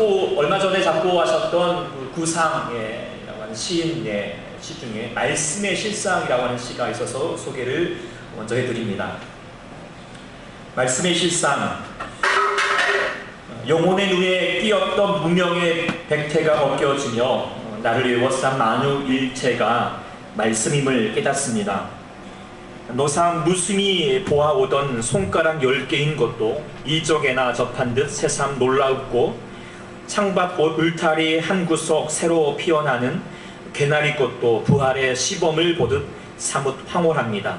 얼마 전에 작고하셨던 그 구상이라고 하는 시인의 시 중에 말씀의 실상이라고 하는 시가 있어서 소개를 먼저 해드립니다. 말씀의 실상. 영혼의 눈에 띄었던 무명의 백태가 벗겨지며 나를 에워싼 만유일체가 말씀임을 깨닫습니다. 노상 무심히 보아오던 손가락 10개인 것도 이적에나 접한 듯 새삼 놀라웠고, 창밖 울타리 한 구석 새로 피어나는 개나리꽃도 부활의 시범을 보듯 사뭇 황홀합니다.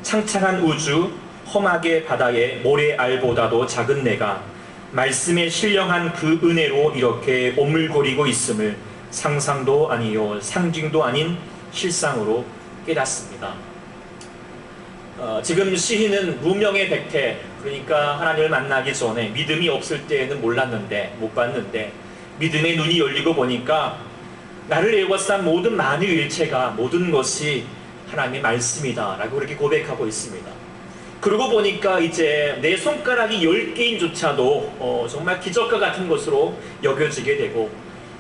창창한 우주 험하게 바다에 모래알보다도 작은 내가 말씀에 신령한 그 은혜로 이렇게 오물거리고 있음을 상상도 아니요 상징도 아닌 실상으로 깨닫습니다. 지금 시인은 무명의 백태, 그러니까 하나님을 만나기 전에 믿음이 없을 때에는 몰랐는데, 못 봤는데 믿음의 눈이 열리고 보니까 나를 에워싼 모든 만유일체가, 모든 것이 하나님의 말씀이다 라고 그렇게 고백하고 있습니다. 그러고 보니까 이제 내 손가락이 10개인 조차도 정말 기적과 같은 것으로 여겨지게 되고,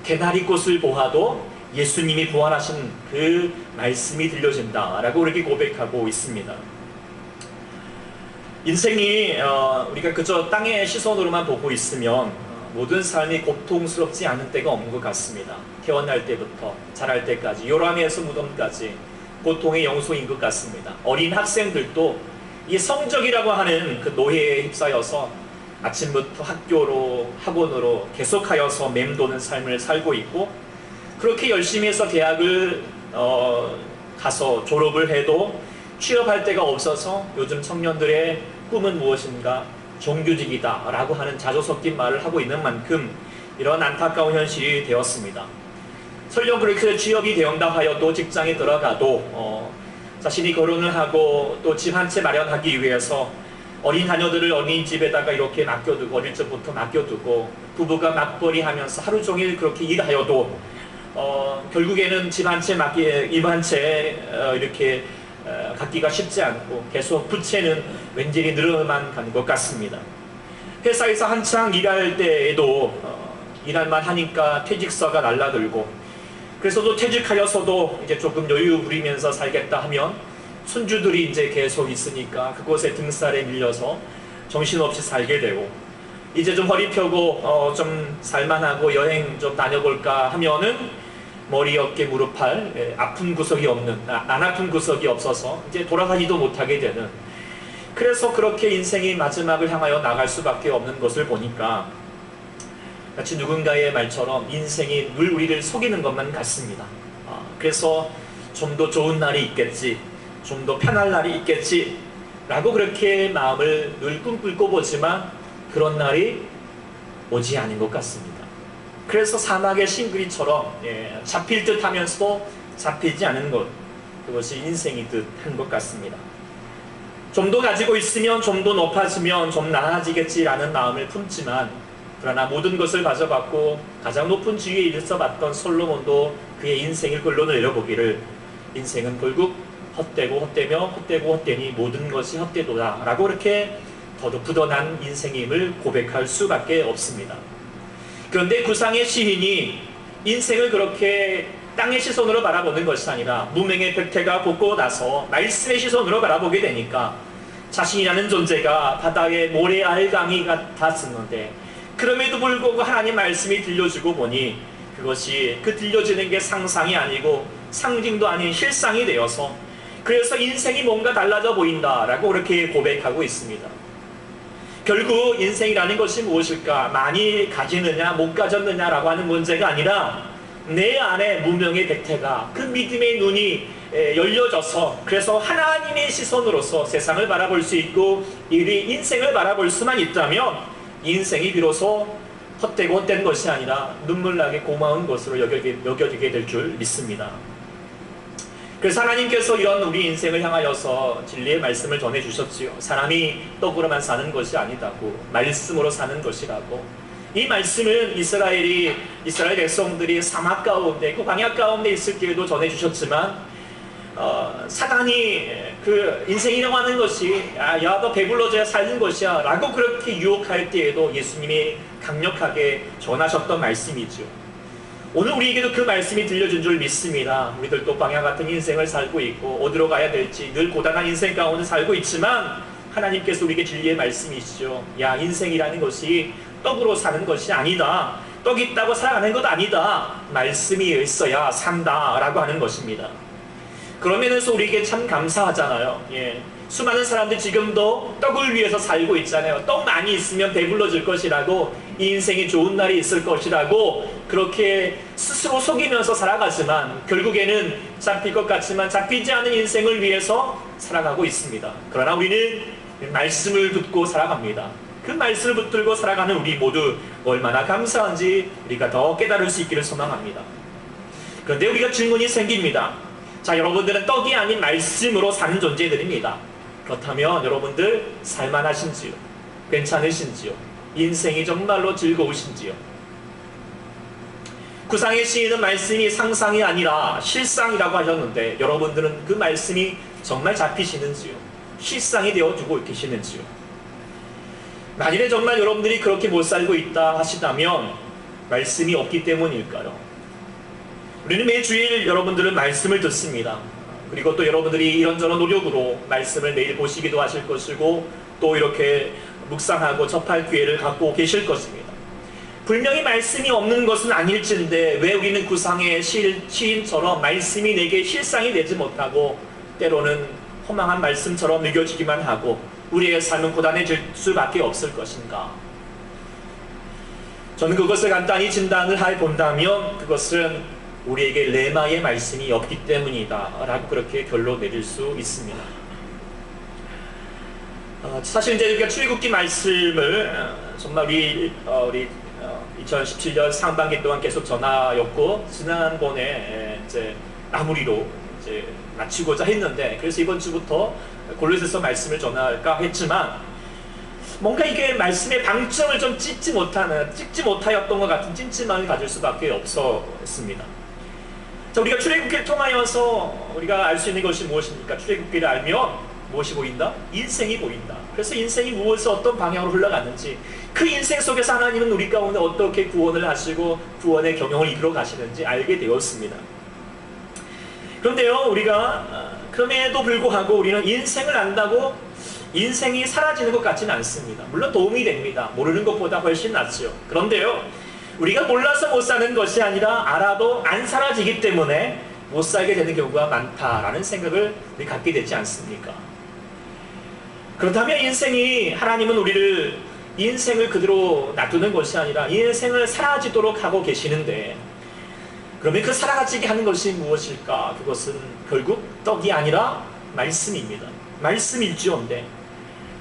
개나리꽃을 보아도 예수님이 부활하신 그 말씀이 들려진다 라고 그렇게 고백하고 있습니다. 인생이 우리가 그저 땅의 시선으로만 보고 있으면 모든 삶이 고통스럽지 않은 때가 없는 것 같습니다. 태어날 때부터 자랄 때까지, 요람에서 무덤까지 고통의 영소인 것 같습니다. 어린 학생들도 이 성적이라고 하는 그 노예에 휩싸여서 아침부터 학교로 학원으로 계속하여서 맴도는 삶을 살고 있고, 그렇게 열심히 해서 대학을 가서 졸업을 해도 취업할 데가 없어서 요즘 청년들의 꿈은 무엇인가? 정규직이다 라고 하는 자조 섞인 말을 하고 있는 만큼 이런 안타까운 현실이 되었습니다. 설령 그렇게 취업이 되었다 하여도 직장에 들어가도 자신이 결혼을 하고 또 집 한 채 마련하기 위해서 어린 자녀들을 어린이집에다가 이렇게 맡겨두고, 어릴 적부터 맡겨두고 부부가 맞벌이 하면서 하루 종일 그렇게 일하여도 결국에는 집 한 채 입 한 채 이렇게 갖기가 쉽지 않고 계속 부채는 왠지 늘어만 가는 것 같습니다. 회사에서 한창 일할 때에도 일할만 하니까 퇴직서가 날라들고, 그래서 또 퇴직하여서도 이제 조금 여유 부리면서 살겠다 하면 손주들이 이제 계속 있으니까 그곳에 등살에 밀려서 정신없이 살게 되고, 이제 좀 허리 펴고 좀 살만하고 여행 좀 다녀볼까 하면은 머리, 어깨, 무릎, 팔 아픈 구석이 없는, 안 아픈 구석이 없어서 이제 돌아가지도 못하게 되는, 그래서 그렇게 인생이 마지막을 향하여 나갈 수밖에 없는 것을 보니까 마치 누군가의 말처럼 인생이 늘 우리를 속이는 것만 같습니다. 그래서 좀 더 좋은 날이 있겠지, 좀 더 편할 날이 있겠지 라고 그렇게 마음을 늘 꿈꾸고 보지만 그런 날이 오지 않은 것 같습니다. 그래서 사막의 싱그리처럼 잡힐 듯 하면서도 잡히지 않은 것, 그것이 인생이 듯 한 것 같습니다. 좀 더 가지고 있으면, 좀 더 높아지면 좀 나아지겠지라는 마음을 품지만, 그러나 모든 것을 가져받고 가장 높은 지위에 일서봤던 솔로몬도 그의 인생을 글로 내려보기를, 인생은 결국 헛되고 헛되며 헛되고 헛되니 모든 것이 헛되도다 라고 이렇게 더부더난 인생임을 고백할 수밖에 없습니다. 그런데 구상의 시인이 인생을 그렇게 땅의 시선으로 바라보는 것이 아니라 무명의 백태가 벗고 나서 말씀의 시선으로 바라보게 되니까 자신이라는 존재가 바다의 모래알강이 같았었는데, 그럼에도 불구하고 하나님 말씀이 들려주고 보니 그것이 그 들려지는 게 상상이 아니고 상징도 아닌 실상이 되어서, 그래서 인생이 뭔가 달라져 보인다라고 그렇게 고백하고 있습니다. 결국 인생이라는 것이 무엇일까? 많이 가지느냐 못 가졌느냐라고 하는 문제가 아니라 내 안에 무명의 백태가, 그 믿음의 눈이 열려져서, 그래서 하나님의 시선으로서 세상을 바라볼 수 있고 이 인생을 바라볼 수만 있다면 인생이 비로소 헛되고 헛된 것이 아니라 눈물나게 고마운 것으로 여겨지게 될 줄 믿습니다. 그래서 하나님께서 이런 우리 인생을 향하여서 진리의 말씀을 전해주셨지요. 사람이 떡으로만 사는 것이 아니다고, 말씀으로 사는 것이라고. 이 말씀은 이스라엘 백성들이 사막 가운데, 그 광야 가운데 있을 때에도 전해주셨지만 사단이 그 인생이라고 하는 것이 야, 너 배불러져야 사는 것이야 라고 그렇게 유혹할 때에도 예수님이 강력하게 전하셨던 말씀이죠. 오늘 우리에게도 그 말씀이 들려준 줄 믿습니다. 우리들도 방향 같은 인생을 살고 있고 어디로 가야 될지 늘 고단한 인생 가운데 살고 있지만 하나님께서 우리에게 진리의 말씀이시죠. 야, 인생이라는 것이 떡으로 사는 것이 아니다. 떡이 있다고 살아가는 것 아니다. 말씀이 있어야 산다 라고 하는 것입니다. 그런 면에서 우리에게 참 감사하잖아요. 예. 수많은 사람들 지금도 떡을 위해서 살고 있잖아요. 떡 많이 있으면 배불러질 것이라고, 이 인생이 좋은 날이 있을 것이라고 그렇게 스스로 속이면서 살아가지만 결국에는 잡힐 것 같지만 잡히지 않은 인생을 위해서 살아가고 있습니다. 그러나 우리는 말씀을 붙고 살아갑니다. 그 말씀을 붙들고 살아가는 우리 모두 얼마나 감사한지 우리가 더 깨달을 수 있기를 소망합니다. 그런데 우리가 질문이 생깁니다. 자, 여러분들은 떡이 아닌 말씀으로 사는 존재들입니다. 그렇다면 여러분들 살만하신지요? 괜찮으신지요? 인생이 정말로 즐거우신지요? 구상의 시인은 말씀이 상상이 아니라 실상이라고 하셨는데 여러분들은 그 말씀이 정말 잡히시는지요? 실상이 되어주고 계시는지요? 만일에 정말 여러분들이 그렇게 못 살고 있다 하시다면 말씀이 없기 때문일까요? 우리는 매주일 여러분들은 말씀을 듣습니다. 그리고 또 여러분들이 이런저런 노력으로 말씀을 매일 보시기도 하실 것이고 또 이렇게 묵상하고 접할 기회를 갖고 계실 것입니다. 분명히 말씀이 없는 것은 아닐진데 왜 우리는 구상의 시인처럼 말씀이 내게 실상이 되지 못하고 때로는 허망한 말씀처럼 느껴지기만 하고 우리의 삶은 고단해질 수밖에 없을 것인가? 저는 그것을 간단히 진단을 해본다면 그것은 우리에게 레마의 말씀이 없기 때문이다 라고 그렇게 결론 내릴 수 있습니다. 사실 이제 우리가 출애굽기 말씀을 정말 우리 2017년 상반기 동안 계속 전하였고 지난번에 이제 마무리로 이제 마치고자 했는데 그래서 이번 주부터 골로새서 말씀을 전할까 했지만 뭔가 이게 말씀의 방점을 좀 찍지 못하였던 것 같은 찜찜함을 가질 수밖에 없었습니다. 자, 우리가 출애굽기를 통하여서 우리가 알 수 있는 것이 무엇입니까? 출애굽기를 알면 무엇이 보인다? 인생이 보인다. 그래서 인생이 무엇을 어떤 방향으로 흘러가는지 그 인생 속에서 하나님은 우리 가운데 어떻게 구원을 하시고 구원의 경영을 이끌어 가시는지 알게 되었습니다. 그런데요, 우리가 그럼에도 불구하고 우리는 인생을 안다고 인생이 사라지는 것 같지는 않습니다. 물론 도움이 됩니다. 모르는 것보다 훨씬 낫죠. 그런데요, 우리가 몰라서 못 사는 것이 아니라 알아도 안 사라지기 때문에 못 살게 되는 경우가 많다라는 생각을 갖게 되지 않습니까? 그렇다면 인생이, 하나님은 우리를 인생을 그대로 놔두는 것이 아니라 인생을 사라지도록 하고 계시는데 그러면 그 사라지게 하는 것이 무엇일까? 그것은 결국 떡이 아니라 말씀입니다. 말씀일지언데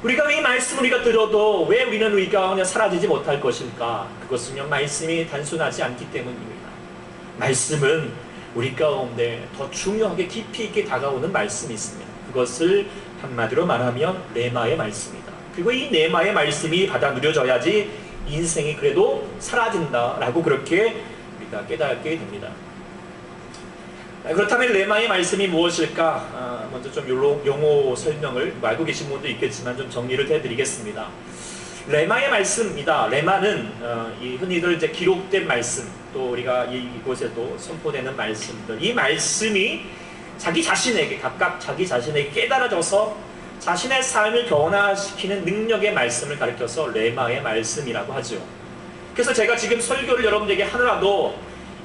우리가 이 말씀을 우리가 들어도 왜 우리는 우리 가운데 사라지지 못할 것일까? 그것은요, 말씀이 단순하지 않기 때문입니다. 말씀은 우리 가운데 더 중요하게 깊이 있게 다가오는 말씀이 있습니다. 그것을 한마디로 말하면 레마의 말씀이다. 그리고 이 레마의 말씀이 받아 누려져야지 인생이 그래도 사라진다라고 그렇게 우리가 깨닫게 됩니다. 그렇다면 레마의 말씀이 무엇일까? 먼저 좀 용어 설명을 알고 계신 분도 있겠지만 좀 정리를 해드리겠습니다. 레마의 말씀이다. 레마는 이 흔히들 이제 기록된 말씀, 또 우리가 이곳에도 선포되는 말씀들, 이 말씀이 자기 자신에게 각각 자기 자신에게 깨달아져서 자신의 삶을 변화시키는 능력의 말씀을 가리켜서 레마의 말씀이라고 하죠. 그래서 제가 지금 설교를 여러분들에게 하느라도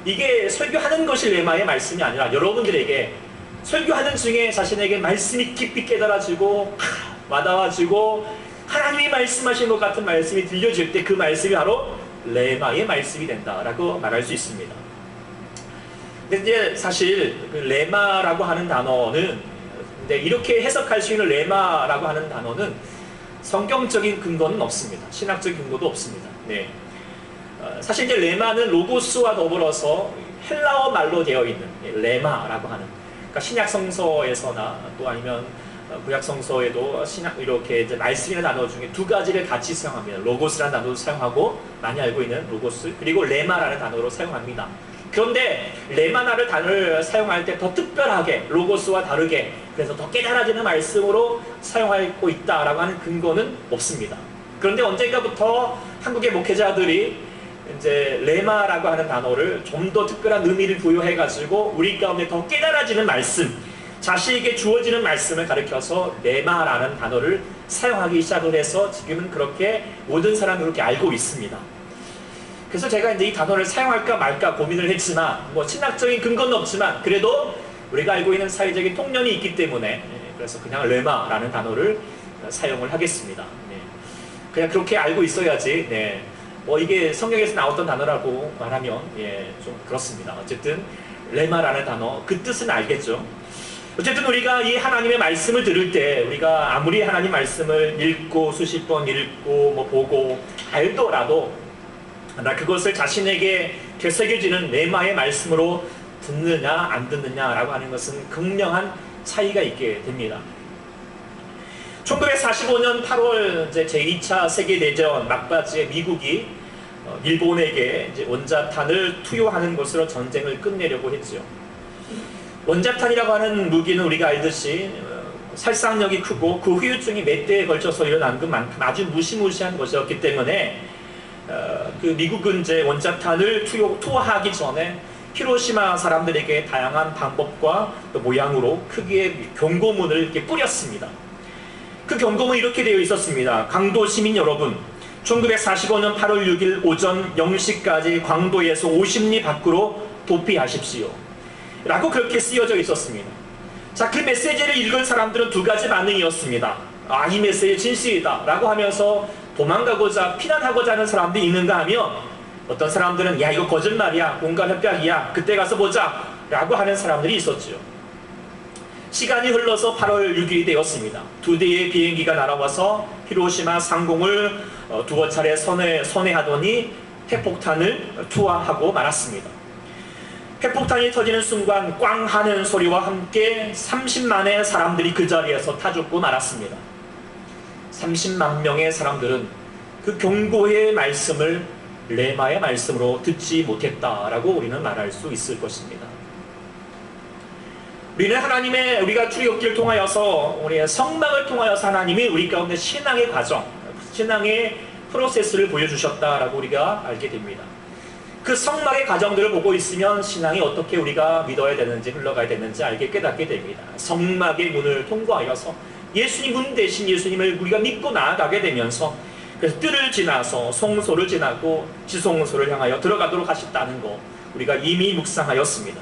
이게 설교하는 것이 레마의 말씀이 아니라 여러분들에게 설교하는 중에 자신에게 말씀이 깊이 깨달아지고 와닿아지고 하나님이 말씀하신 것 같은 말씀이 들려질 때 그 말씀이 바로 레마의 말씀이 된다라고 말할 수 있습니다. 근데 이제 사실 그 레마라고 하는 단어는 근데 이렇게 해석할 수 있는 레마라고 하는 단어는 성경적인 근거는 없습니다. 신학적인 근거도 없습니다. 네. 사실 이제 레마는 로고스와 더불어서 헬라어 말로 되어 있는 레마라고 하는, 그러니까 신약 성서에서나 또 아니면 구약 성서에도 신약 이렇게 이제 말씀이라는 단어 중에 두 가지를 같이 사용합니다. 로고스라는 단어도 사용하고 많이 알고 있는 로고스, 그리고 레마라는 단어로 사용합니다. 그런데 레마나를 단어를 사용할 때 더 특별하게 로고스와 다르게 그래서 더 깨달아지는 말씀으로 사용하고 있다라고 하는 근거는 없습니다. 그런데 언젠가부터 한국의 목회자들이 이제 레마라고 하는 단어를 좀 더 특별한 의미를 부여해가지고 우리 가운데 더 깨달아지는 말씀, 자신에게 주어지는 말씀을 가리켜서 레마라는 단어를 사용하기 시작을 해서 지금은 그렇게 모든 사람이 그렇게 알고 있습니다. 그래서 제가 이제 이 단어를 사용할까 말까 고민을 했지만 뭐 신학적인 근거는 없지만 그래도 우리가 알고 있는 사회적인 통념이 있기 때문에 그래서 그냥 레마라는 단어를 사용을 하겠습니다. 그냥 그렇게 알고 있어야지 뭐 이게 성경에서 나왔던 단어라고 말하면 좀 그렇습니다. 어쨌든 레마라는 단어 그 뜻은 알겠죠. 어쨌든 우리가 이 하나님의 말씀을 들을 때 우리가 아무리 하나님 말씀을 읽고 수십 번 읽고 뭐 보고 알더라도 나 그것을 자신에게 되새겨지는 레마의 말씀으로 듣느냐 안 듣느냐라고 하는 것은 극명한 차이가 있게 됩니다. 1945년 8월 제2차 세계대전 막바지에 미국이 일본에게 이제 원자탄을 투여하는 것으로 전쟁을 끝내려고 했죠. 원자탄이라고 하는 무기는 우리가 알듯이 살상력이 크고 그 후유증이 몇 대에 걸쳐서 일어난 것만큼 아주 무시무시한 것이었기 때문에 그 미국은 이제 원자탄을 투하하기 전에 히로시마 사람들에게 다양한 방법과 모양으로 크기의 경고문을 이렇게 뿌렸습니다. 그 경고문이 이렇게 되어 있었습니다. 강도 시민 여러분, 1945년 8월 6일 오전 0시까지 광도에서 50리 밖으로 도피하십시오. 라고 그렇게 쓰여져 있었습니다. 자, 그 메시지를 읽은 사람들은 두 가지 반응이었습니다. 아, 이 메시지 진실이다 라고 하면서 도망가고자 피난하고자 하는 사람들이 있는가 하면 어떤 사람들은 야 이거 거짓말이야 공간 협박이야 그때 가서 보자 라고 하는 사람들이 있었죠. 시간이 흘러서 8월 6일이 되었습니다. 두 대의 비행기가 날아와서 히로시마 상공을 두어 차례 선회하더니 핵폭탄을 투하하고 말았습니다. 핵폭탄이 터지는 순간 꽝 하는 소리와 함께 30만의 사람들이 그 자리에서 타 죽고 말았습니다. 30만 명의 사람들은 그 경고의 말씀을 레마의 말씀으로 듣지 못했다라고 우리는 말할 수 있을 것입니다. 우리는 우리가 출애굽기를 통하여서 우리의 성막을 통하여서 하나님이 우리 가운데 신앙의 과정, 신앙의 프로세스를 보여주셨다라고 우리가 알게 됩니다. 그 성막의 과정들을 보고 있으면 신앙이 어떻게 우리가 믿어야 되는지 흘러가야 되는지 알게 깨닫게 됩니다. 성막의 문을 통과하여서 예수님 문 대신 예수님을 우리가 믿고 나아가게 되면서 그래서 뜰을 지나서 송소를 지나고 지송소를 향하여 들어가도록 하셨다는 거 우리가 이미 묵상하였습니다.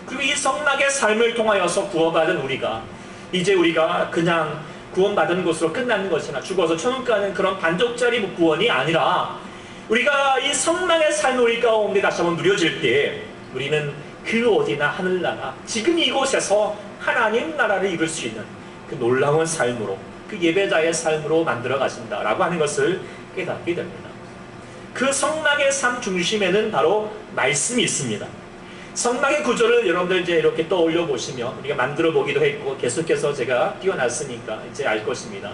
그리고 이 성막의 삶을 통하여서 구원받은 우리가 이제 우리가 그냥 구원받은 것으로 끝나는 것이나 죽어서 천국 가는 그런 반쪽짜리 구원이 아니라 우리가 이 성막의 삶을 우리 가운데 다시 한번 누려질 때 우리는 그 어디나 하늘나라 지금 이곳에서 하나님 나라를 이룰 수 있는 그 놀라운 삶으로 그 예배자의 삶으로 만들어 가신다라고 하는 것을 깨닫게 됩니다. 그 성막의 삶 중심에는 바로 말씀이 있습니다. 성막의 구조를 여러분들 이제 이렇게 떠올려 보시면 우리가 만들어 보기도 했고 계속해서 제가 띄워놨으니까 이제 알 것입니다.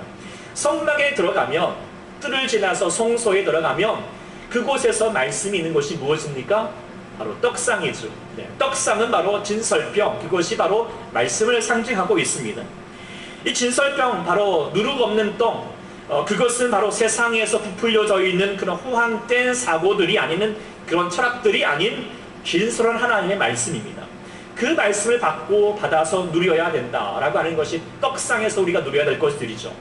성막에 들어가면 뜰을 지나서 성소에 들어가면 그곳에서 말씀이 있는 것이 무엇입니까? 바로 떡상이죠. 떡상은 바로 진설병, 그것이 바로 말씀을 상징하고 있습니다. 이 진설병, 바로 누룩 없는 똥, 그것은 바로 세상에서 부풀려져 있는 그런 호황된 사고들이 아니면 그런 철학들이 아닌 진솔한 하나님의 말씀입니다. 그 말씀을 받아서 누려야 된다라고 하는 것이 떡상에서 우리가 누려야 될 것들이죠.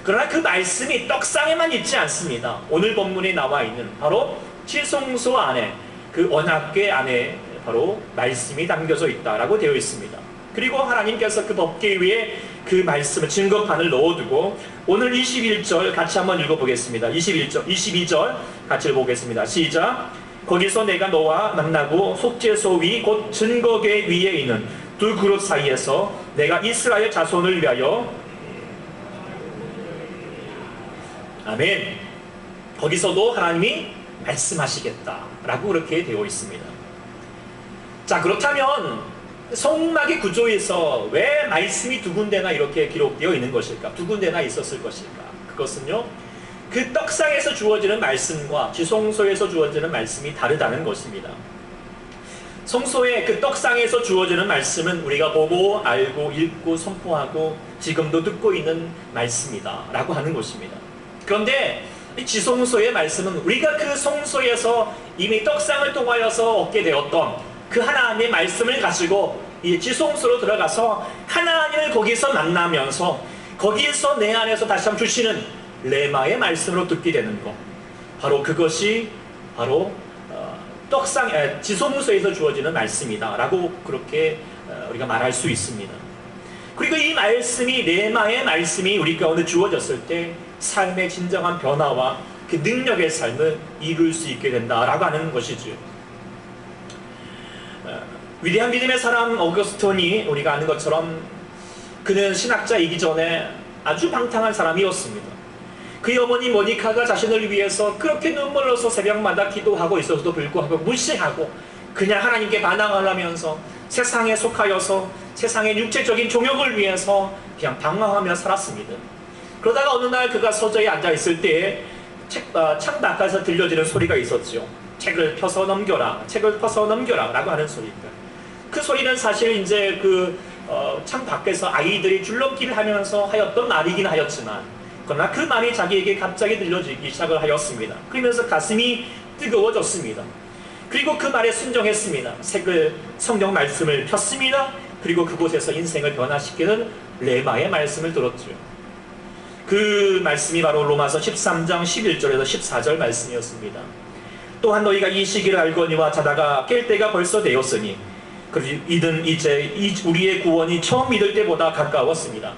그러나 그 말씀이 떡상에만 있지 않습니다. 오늘 본문에 나와 있는 바로 지성소 안에 그 언약궤 안에 바로 말씀이 담겨져 있다라고 되어 있습니다. 그리고 하나님께서 그 법궤 위에 그 말씀을 증거판을 넣어두고 오늘 21절 같이 한번 읽어보겠습니다. 22절 같이 읽어보겠습니다. 시작. 거기서 내가 너와 만나고 속죄소 위 곧 증거궤 위에 있는 두 그룹 사이에서 내가 이스라엘 자손을 위하여 아멘. 거기서도 하나님이 말씀하시겠다라고 그렇게 되어 있습니다. 자, 그렇다면 성막의 구조에서 왜 말씀이 두 군데나 이렇게 기록되어 있는 것일까? 두 군데나 있었을 것일까? 그것은요, 그 떡상에서 주어지는 말씀과 지성소에서 주어지는 말씀이 다르다는 것입니다. 성소의 그 떡상에서 주어지는 말씀은 우리가 보고 알고 읽고 선포하고 지금도 듣고 있는 말씀이다 라고 하는 것입니다. 그런데 이 지성소의 말씀은 우리가 그 성소에서 이미 떡상을 통하여서 얻게 되었던 그 하나님의 말씀을 가지고 이 지성소로 들어가서 하나님을 거기서 만나면서 거기서 내 안에서 다시 한번 주시는 레마의 말씀으로 듣게 되는 것, 바로 그것이 바로 지성소에서 주어지는 말씀이다 라고 그렇게 우리가 말할 수 있습니다. 그리고 이 말씀이, 레마의 말씀이 우리 가운데 주어졌을 때 삶의 진정한 변화와 그 능력의 삶을 이룰 수 있게 된다라고 하는 것이죠. 위대한 믿음의 사람 어거스틴이 우리가 아는 것처럼 그는 신학자이기 전에 아주 방탕한 사람이었습니다. 그의 어머니 모니카가 자신을 위해서 그렇게 눈물 흘려서 새벽마다 기도하고 있어서도 불구하고 무시하고 그냥 하나님께 반항을 하면서 세상에 속하여서 세상의 육체적인 종욕을 위해서 그냥 방황하며 살았습니다. 그러다가 어느 날 그가 서재에 앉아있을 때에 창 바깥에서 들려지는 소리가 있었죠. 책을 펴서 넘겨라, 책을 펴서 넘겨라 라고 하는 소리입니다. 그 소리는 사실 이제 창 밖에서 아이들이 줄넘기를 하면서 하였던 말이긴 하였지만, 그러나 그 말이 자기에게 갑자기 들려지기 시작을 하였습니다. 그러면서 가슴이 뜨거워졌습니다. 그리고 그 말에 순종했습니다. 성경 말씀을 폈습니다. 그리고 그곳에서 인생을 변화시키는 레마의 말씀을 들었죠. 그 말씀이 바로 로마서 13장 11절에서 14절 말씀이었습니다. 또한 너희가 이 시기를 알거니와 자다가 깰 때가 벌써 되었으니 이는 이제 우리의 구원이 처음 믿을 때보다 가까웠습니다.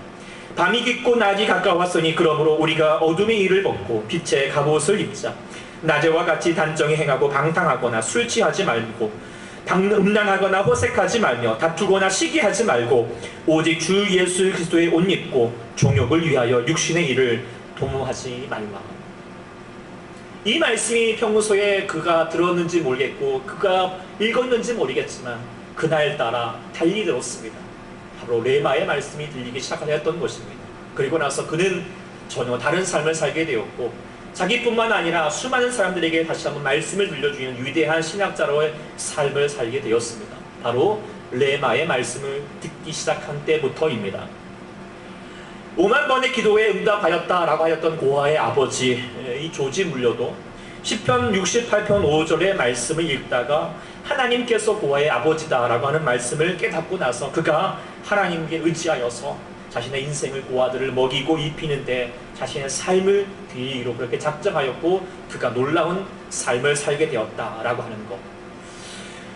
밤이 깊고 낮이 가까웠으니 그러므로 우리가 어둠의 일을 벗고 빛의 갑옷을 입자. 낮에와 같이 단정히 행하고 방탕하거나 술 취하지 말고 음란하거나 호색하지 말며 다투거나 시기하지 말고 오직 주 예수 그리스도의 옷 입고 종욕을 위하여 육신의 일을 도모하지 말라. 이 말씀이 평소에 그가 들었는지 모르겠고 그가 읽었는지 모르겠지만 그날따라 달리 들었습니다. 바로 레마의 말씀이 들리기 시작하였던 것입니다. 그리고 나서 그는 전혀 다른 삶을 살게 되었고 자기뿐만 아니라 수많은 사람들에게 다시 한번 말씀을 들려주는 위대한 신학자로의 삶을 살게 되었습니다. 바로 레마의 말씀을 듣기 시작한 때부터입니다. 5만 번의 기도에 응답하였다라고 하였던 고아의 아버지 이 조지 물려도 시편 68편 5절의 말씀을 읽다가 하나님께서 고아의 아버지다라고 하는 말씀을 깨닫고 나서 그가 하나님께 의지하여서 자신의 인생을 고아들을 먹이고 입히는데 자신의 삶을 뒤로 그렇게 작정하였고 그가 놀라운 삶을 살게 되었다라고 하는 것.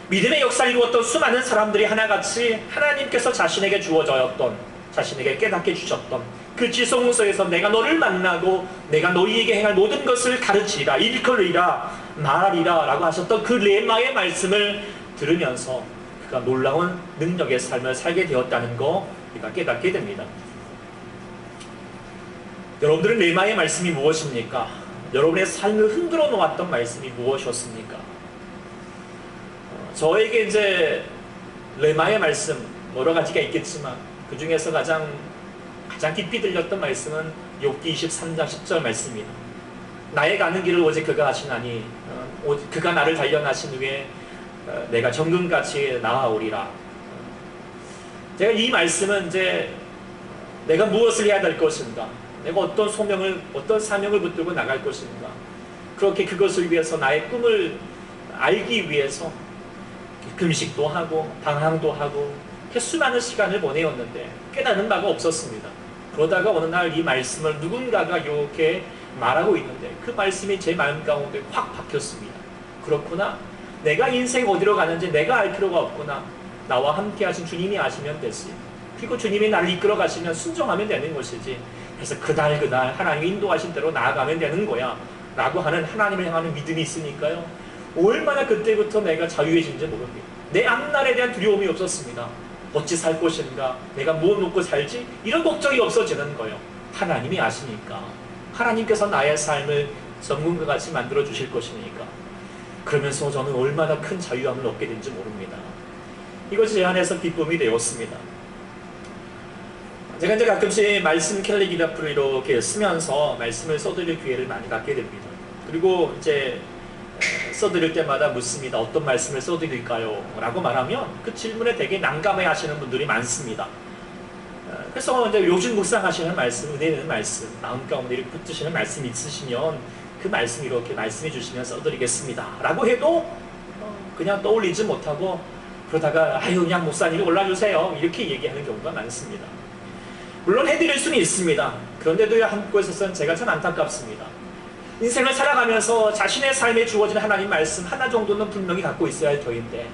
믿음의 역사를 이루었던 수많은 사람들이 하나같이 하나님께서 자신에게 주어졌던, 자신에게 깨닫게 주셨던 그 지성소에서 내가 너를 만나고 내가 너희에게 행할 모든 것을 가르치리라, 일컬으리라, 말하리라 라고 하셨던 그 레마의 말씀을 들으면서 그가 놀라운 능력의 삶을 살게 되었다는 거 우리가 깨닫게 됩니다. 여러분들은 레마의 말씀이 무엇입니까? 여러분의 삶을 흔들어 놓았던 말씀이 무엇이었습니까? 저에게 이제 레마의 말씀 여러 가지가 있겠지만 그 중에서 가장 깊이 들렸던 말씀은 욥기 23장 10절 말씀입니다. 나의 가는 길을 오직 그가 하시나니 그가 나를 단련하신 후에 내가 정금같이 나아오리라. 제가 이 말씀은 이제 내가 무엇을 해야 될 것인가, 내가 어떤 소명을, 어떤 사명을 붙들고 나갈 것인가, 그렇게 그것을 위해서 나의 꿈을 알기 위해서 금식도 하고 방황도 하고 수많은 시간을 보내었는데 깨닫는 바가 없었습니다. 그러다가 어느 날 이 말씀을 누군가가 이렇게 말하고 있는데 그 말씀이 제 마음 가운데 확 박혔습니다. 그렇구나, 내가 인생 어디로 가는지 내가 알 필요가 없구나, 나와 함께 하신 주님이 아시면 되지, 그리고 주님이 나를 이끌어 가시면 순종하면 되는 것이지, 그래서 그날 하나님이 인도하신 대로 나아가면 되는 거야 라고 하는 하나님을 향하는 믿음이 있으니까요, 얼마나 그때부터 내가 자유해진지 모릅니다. 내 앞날에 대한 두려움이 없었습니다. 어찌 살 것인가, 내가 무엇 먹고 살지, 이런 걱정이 없어지는 거예요. 하나님이 아시니까, 하나님께서 나의 삶을 전문가 같이 만들어 주실 것이니까. 그러면서 저는 얼마나 큰 자유함을 얻게 된지 모릅니다. 이것이 제 안에서 기쁨이 되었습니다. 제가 이제 가끔씩 말씀 캘리그라피로 이렇게 쓰면서 말씀을 써드릴 기회를 많이 갖게 됩니다. 그리고 이제 써드릴 때마다 묻습니다. 어떤 말씀을 써드릴까요? 라고 말하면 그 질문에 되게 난감해 하시는 분들이 많습니다. 그래서 이제 요즘 묵상하시는 말씀, 은혜 있는 말씀, 마음 가운데 이렇게 붙드시는 말씀이 있으시면 그 말씀 이렇게 말씀해 주시면 써드리겠습니다. 라고 해도 그냥 떠올리지 못하고 그러다가 아유 그냥 목사님이 올라주세요. 이렇게 얘기하는 경우가 많습니다. 물론 해드릴 수는 있습니다. 그런데도 한 곳에서는 제가 참 안타깝습니다. 인생을 살아가면서 자신의 삶에 주어진 하나님 말씀 하나 정도는 분명히 갖고 있어야 할 터인데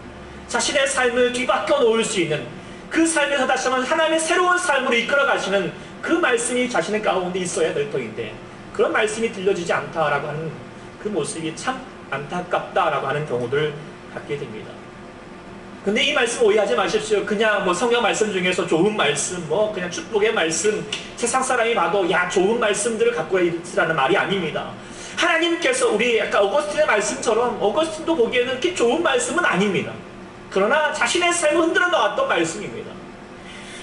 자신의 삶을 뒤바꿔 놓을 수 있는 그 삶에서 다시 한번 하나님의 새로운 삶으로 이끌어 가시는 그 말씀이 자신의 가운데 있어야 될 터인데 그런 말씀이 들려지지 않다라고 하는 그 모습이 참 안타깝다라고 하는 경우를 갖게 됩니다. 근데 이 말씀 오해하지 마십시오. 그냥 뭐 성경 말씀 중에서 좋은 말씀, 뭐 그냥 축복의 말씀, 세상 사람이 봐도 야 좋은 말씀들을 갖고 있으라는 말이 아닙니다. 하나님께서 우리 아까 어거스틴의 말씀처럼 어거스틴도 보기에는 그렇게 좋은 말씀은 아닙니다. 그러나 자신의 삶을 흔들어 놓았던 말씀입니다.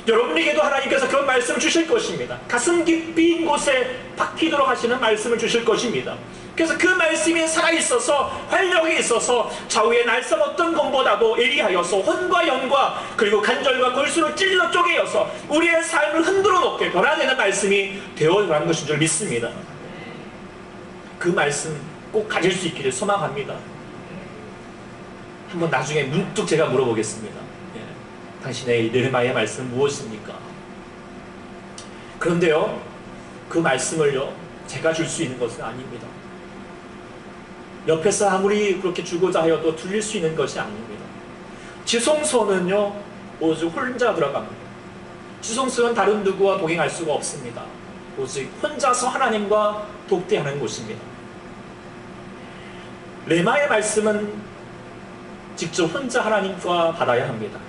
여러분에게도 하나님께서 그런 말씀을 주실 것입니다. 가슴 깊이 곳에 박히도록 하시는 말씀을 주실 것입니다. 그래서 그 말씀이 살아있어서 활력이 있어서 좌우의 날선 어떤 검보다도 예리하여서 혼과 영과 그리고 간절과 골수를 찔러 쪼개어서 우리의 삶을 흔들어 놓게 변화되는 말씀이 되어가는 것인 줄 믿습니다. 그 말씀 꼭 가질 수 있기를 소망합니다. 한번 나중에 문득 제가 물어보겠습니다. 당신의 느헤미야의 말씀은 무엇입니까? 그런데요, 그 말씀을요, 제가 줄 수 있는 것은 아닙니다. 옆에서 아무리 그렇게 주고자 하여도 들릴 수 있는 것이 아닙니다. 지성소는요, 오직 혼자 들어갑니다. 지성소는 다른 누구와 동행할 수가 없습니다. 오직 혼자서 하나님과 독대하는 곳입니다. 레마의 말씀은 직접 혼자 하나님과 받아야 합니다.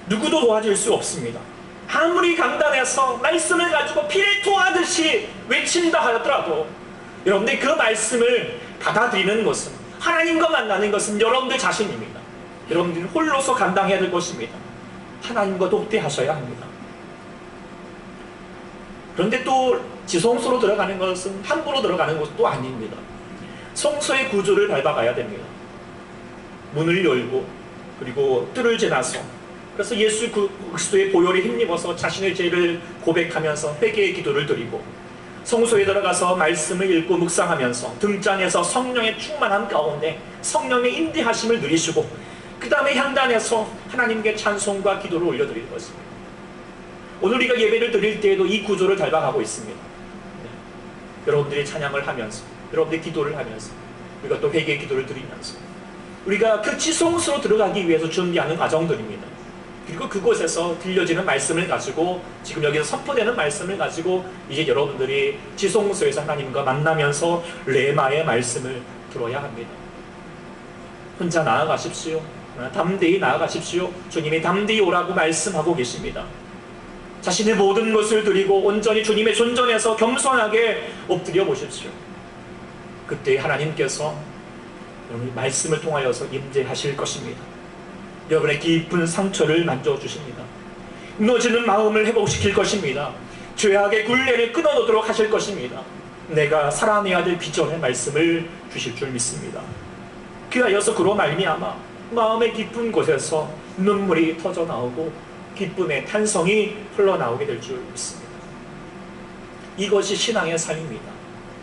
누구도 도와줄 수 없습니다. 아무리 강단해서 말씀을 가지고 피를 토하듯이 외친다 하였더라도 여러분들 그 말씀을 받아들이는 것은 하나님과 만나는 것은 여러분들 자신입니다. 여러분들 홀로서 감당해야 될 것입니다. 하나님과 독대하셔야 합니다. 그런데 또 지성소로 들어가는 것은 함부로 들어가는 것도 아닙니다. 성소의 구조를 밟아가야 됩니다. 문을 열고 그리고 뜰을 지나서 그래서 예수 그리스도의 보혈에 힘입어서 자신의 죄를 고백하면서 회개의 기도를 드리고 성소에 들어가서 말씀을 읽고 묵상하면서 등잔에서 성령의 충만함 가운데 성령의 인도하심을 누리시고 그 다음에 향단에서 하나님께 찬송과 기도를 올려드리는 것입니다. 오늘 우리가 예배를 드릴 때에도 이 구조를 닮아가고 있습니다. 여러분들이 찬양을 하면서 여러분들이 기도를 하면서 우리가 또 회개의 기도를 드리면서 우리가 그 지성소로 들어가기 위해서 준비하는 과정들입니다. 그리고 그곳에서 들려지는 말씀을 가지고 지금 여기서 선포되는 말씀을 가지고 이제 여러분들이 지성소에서 하나님과 만나면서 레마의 말씀을 들어야 합니다. 혼자 나아가십시오. 담대히 나아가십시오. 주님이 담대히 오라고 말씀하고 계십니다. 자신의 모든 것을 드리고 온전히 주님의 존전에서 겸손하게 엎드려 보십시오. 그때 하나님께서 여러분의 말씀을 통하여서 임재하실 것입니다. 여러분의 깊은 상처를 만져주십니다. 무너지는 마음을 회복시킬 것입니다. 죄악의 굴레를 끊어놓도록 하실 것입니다. 내가 살아내야 될 비전의 말씀을 주실 줄 믿습니다. 그하여서 그로 말미암아 마음의 깊은 곳에서 눈물이 터져 나오고 기쁨의 탄성이 흘러나오게 될 줄 믿습니다. 이것이 신앙의 삶입니다.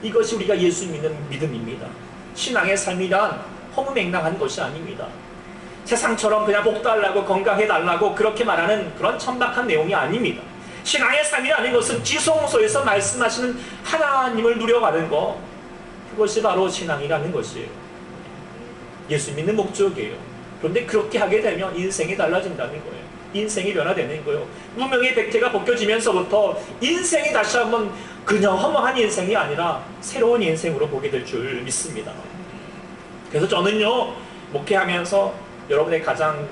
이것이 우리가 예수 믿는 믿음입니다. 신앙의 삶이란 허무맹랑한 것이 아닙니다. 세상처럼 그냥 복 달라고 건강해달라고 그렇게 말하는 그런 천박한 내용이 아닙니다. 신앙의 삶이라는 것은 지성소에서 말씀하시는 하나님을 누려가는 것, 그것이 바로 신앙이라는 것이에요. 예수 믿는 목적이에요. 그런데 그렇게 하게 되면 인생이 달라진다는 거예요. 인생이 변화되는 거예요. 무명의 백태가 벗겨지면서부터 인생이 다시 한번 그냥 허무한 인생이 아니라 새로운 인생으로 보게 될 줄 믿습니다. 그래서 저는요, 목회하면서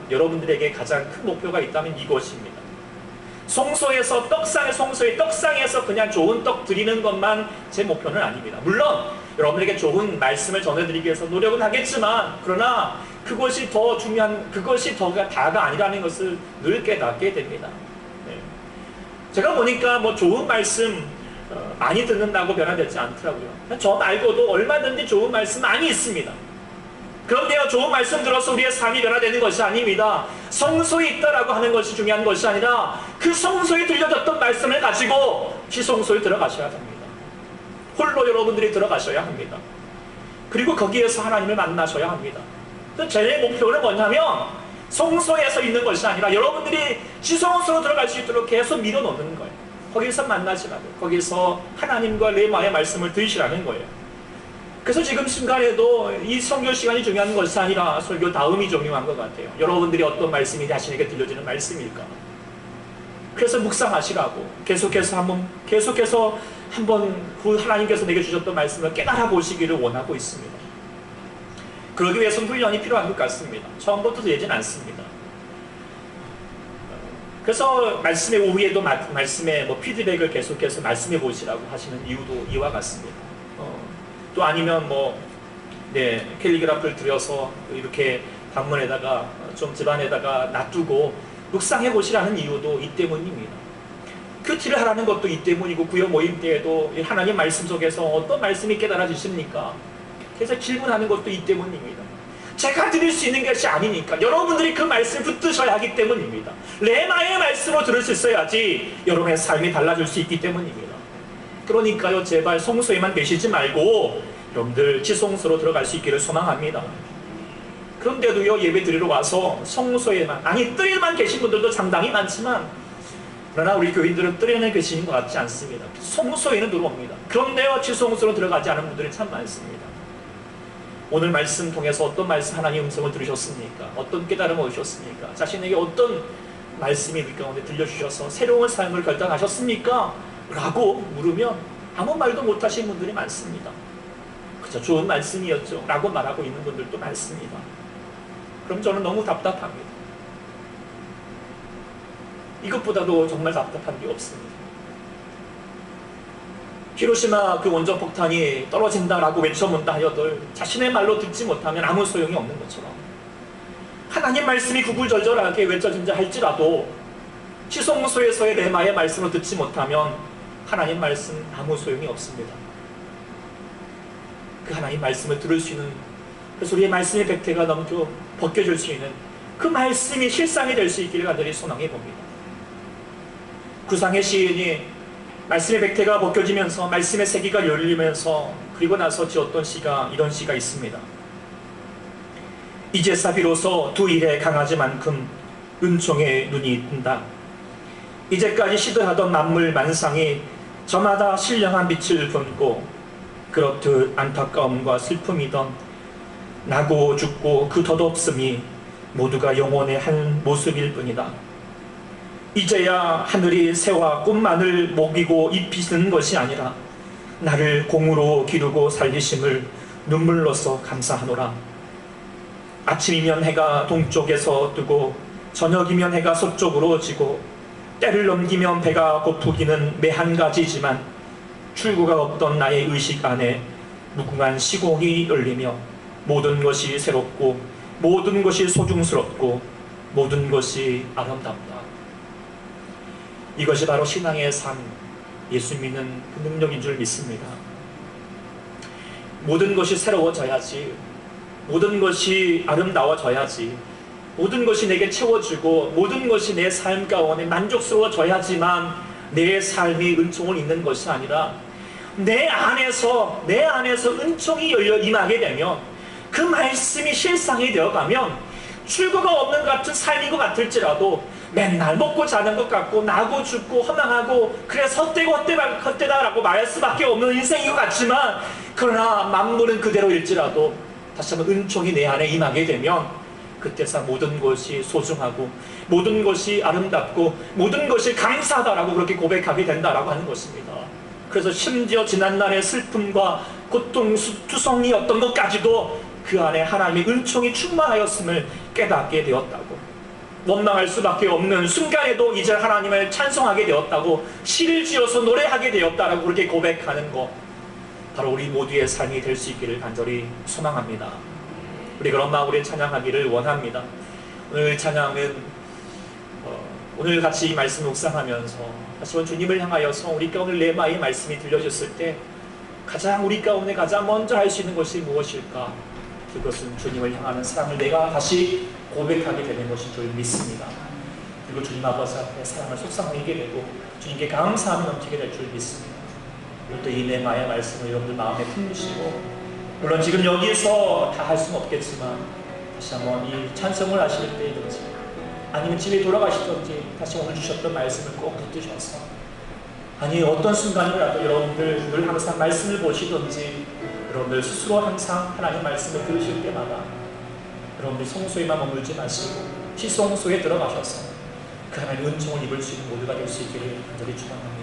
여러분들에게 가장 큰 목표가 있다면 이것입니다. 성소에서 성소의 떡상에서 그냥 좋은 떡 드리는 것만 제 목표는 아닙니다. 물론 여러분들에게 좋은 말씀을 전해드리기 위해서 노력은 하겠지만 그러나 그것이 더 중요한, 그것이 다가 아니라는 것을 늘 깨닫게 됩니다. 네. 제가 보니까 뭐 좋은 말씀 많이 듣는다고 변화되지 않더라고요. 저 말고도 얼마든지 좋은 말씀 많이 있습니다. 그런데요, 좋은 말씀 들어서 우리의 삶이 변화되는 것이 아닙니다. 성소에 있다라고 하는 것이 중요한 것이 아니라 그 성소에 들려졌던 말씀을 가지고 시성소에 들어가셔야 합니다. 홀로 여러분들이 들어가셔야 합니다. 그리고 거기에서 하나님을 만나셔야 합니다. 제 목표는 뭐냐면 성소에서 있는 것이 아니라 여러분들이 지성소로 들어갈 수 있도록 계속 밀어넣는 거예요. 거기서 만나시라고, 거기서 하나님과 레마의 말씀을 들으시라는 거예요. 그래서 지금 순간에도 이 설교 시간이 중요한 것이 아니라 설교 다음이 중요한 것 같아요. 여러분들이 어떤 말씀이 자신에게 들려지는 말씀일까? 그래서 묵상하시라고 계속해서 한번 그 하나님께서 내게 주셨던 말씀을 깨달아 보시기를 원하고 있습니다. 그러기 위해서는 훈련이 필요한 것 같습니다. 처음부터 되진 않습니다. 그래서 말씀의 오후에도 말씀의 피드백을 계속해서 말씀해 보시라고 하시는 이유도 이와 같습니다. 또 아니면 캘리그라프를 들여서 이렇게 방문에다가 좀 집안에다가 놔두고 묵상해 보시라는 이유도 이 때문입니다. 큐티를 하라는 것도 이 때문이고, 구역 모임 때에도 하나님 말씀 속에서 어떤 말씀이 깨달아지십니까? 그래서 질문하는 것도 이 때문입니다. 제가 드릴 수 있는 것이 아니니까 여러분들이 그 말씀을 붙드셔야 하기 때문입니다. 레마의 말씀으로 들을 수 있어야지 여러분의 삶이 달라질 수 있기 때문입니다. 그러니까요, 제발 성소에만 계시지 말고 여러분들 지성소로 들어갈 수 있기를 소망합니다. 그런데도요, 예배 드리러 와서 성소에만, 뜰에만 계신 분들도 상당히 많지만, 그러나 우리 교인들은 뜰에는 계시는 것 같지 않습니다. 성소에는 들어옵니다. 그런데요, 지성소로 들어가지 않은 분들이 참 많습니다. 오늘 말씀 통해서 어떤 말씀, 하나님의 음성을 들으셨습니까? 어떤 깨달음을 얻으셨습니까? 자신에게 어떤 말씀이 우리 가운데 들려주셔서 새로운 삶을 결단하셨습니까? 라고 물으면 아무 말도 못하시는 분들이 많습니다. 그저 좋은 말씀이었죠 라고 말하고 있는 분들도 많습니다. 그럼 저는 너무 답답합니다. 이것보다도 정말 답답한 게 없습니다. 히로시마 그 원전폭탄이 떨어진다라고 외쳐문다 하여들 자신의 말로 듣지 못하면 아무 소용이 없는 것처럼, 하나님 말씀이 구구절절하게 외쳐진다 할지라도 시성소에서의 레마의 말씀을 듣지 못하면 하나님 말씀 아무 소용이 없습니다. 그 하나님 말씀을 들을 수 있는, 그래서 우리의 말씀의 백태가 넘겨 벗겨질 수 있는 그 말씀이 실상이 될 수 있기를 간절히 소망해 봅니다. 구상의 시인이 말씀의 백태가 벗겨지면서 말씀의 세기가 열리면서 그리고 나서 지었던 시가 이런 시가 있습니다. 이제사 비로소 두 일에 강아지만큼 은총의 눈이 뜬다. 이제까지 시들하던 만물 만상이 저마다 신령한 빛을 품고 그렇듯 안타까움과 슬픔이던 나고 죽고 그 덧없음이 모두가 영혼의 한 모습일 뿐이다. 이제야 하늘이 새와 꽃만을 먹이고 입히는 것이 아니라 나를 공으로 기르고 살리심을 눈물로써 감사하노라. 아침이면 해가 동쪽에서 뜨고 저녁이면 해가 서쪽으로 지고 때를 넘기면 배가 고프기는 매 한 가지지만 출구가 없던 나의 의식 안에 무궁한 시공이 열리며 모든 것이 새롭고 모든 것이 소중스럽고 모든 것이 아름답다. 이것이 바로 신앙의 삶, 예수 믿는 그 능력인 줄 믿습니다. 모든 것이 새로워져야지, 모든 것이 아름다워져야지, 모든 것이 내게 채워지고 모든 것이 내 삶 가운데 만족스러워져야지만 내 삶이 은총을 입는 것이 아니라 내 안에서 은총이 열려 임하게 되면, 그 말씀이 실상이 되어가면 출구가 없는 것 같은 삶인 것 같을지라도 맨날 먹고 자는 것 같고 나고 죽고 허망하고 그래서 헛되다라고 말할 수밖에 없는 인생인 것 같지만, 그러나 만물은 그대로일지라도 다시 한번 은총이 내 안에 임하게 되면 그때서 모든 것이 소중하고 모든 것이 아름답고 모든 것이 감사하다라고 그렇게 고백하게 된다라고 하는 것입니다. 그래서 심지어 지난날의 슬픔과 고통, 투성이었던 것까지도 그 안에 하나님의 은총이 충만하였음을 깨닫게 되었다고, 원망할 수밖에 없는 순간에도 이제 하나님을 찬송하게 되었다고, 시를 지어서 노래하게 되었다라고 그렇게 고백하는 것, 바로 우리 모두의 삶이 될 수 있기를 간절히 소망합니다. 우리 그런 마음으로 찬양하기를 원합니다. 오늘 찬양은 오늘 같이 이 말씀 묵상하면서 다시 한번 주님을 향하여서 우리 가운데 레마의 말씀이 들려졌을 때 가장 우리 가운데 가장 먼저 할 수 있는 것이 무엇일까? 그것은 주님을 향하는 사랑을 내가 다시 고백하게 되는 것인 줄 믿습니다. 그리고 주님 아버지 앞에 사랑을 속상하게 되고 주님께 감사함이 넘치게 될 줄 믿습니다. 또 이 네마의 말씀을 여러분들 마음에 품으시고, 물론 지금 여기서 다 할 수는 없겠지만 다시 한번 이 찬송을 하실 때든지 아니면 집에 돌아가시든지 다시 오늘 주셨던 말씀을 꼭 붙드셔서, 아니 어떤 순간이라도 여러분들 늘 항상 말씀을 보시든지 여러분들 스스로 항상 하나님 말씀을 들으실 때마다 여러분들 성소에만 머물지 마시고 시성소에 들어가셔서 그 하나님의 은총을 입을 수 있는 모두가 될 수 있기를 간절히 축원합니다.